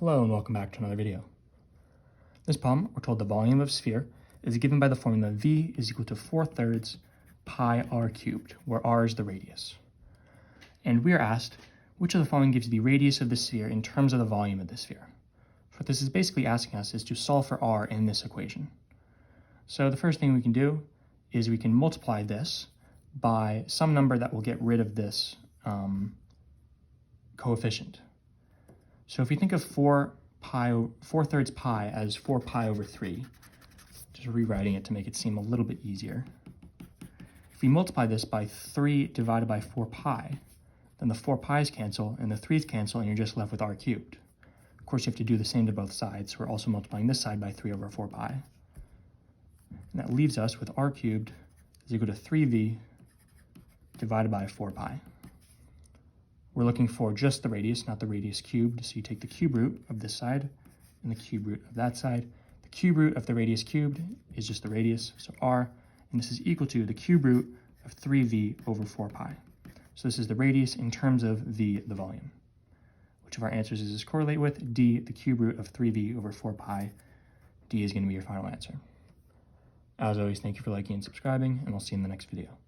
Hello and welcome back to another video. This problem, we're told the volume of a sphere is given by the formula V is equal to 4/3 pi r cubed, where r is the radius. And we are asked, which of the following gives you the radius of the sphere in terms of the volume of the sphere? So what this is basically asking us is to solve for r in this equation. So the first thing we can do is we can multiply this by some number that will get rid of this coefficient. So if we think of 4/3 pi as 4 pi over 3, just rewriting it to make it seem a little bit easier. If we multiply this by 3 divided by 4 pi, then the 4 pi's cancel and the 3's cancel and you're just left with r cubed. Of course, you have to do the same to both sides. We're also multiplying this side by 3 over 4 pi. And that leaves us with r cubed is equal to 3v divided by 4 pi. We're looking for just the radius, not the radius cubed. So you take the cube root of this side and the cube root of that side. The cube root of the radius cubed is just the radius, so r, and this is equal to the cube root of 3v over 4 pi. So this is the radius in terms of v, the volume. Which of our answers does this correlate with? D, the cube root of 3v over 4 pi. D is going to be your final answer. As always, thank you for liking and subscribing, and we'll see you in the next video.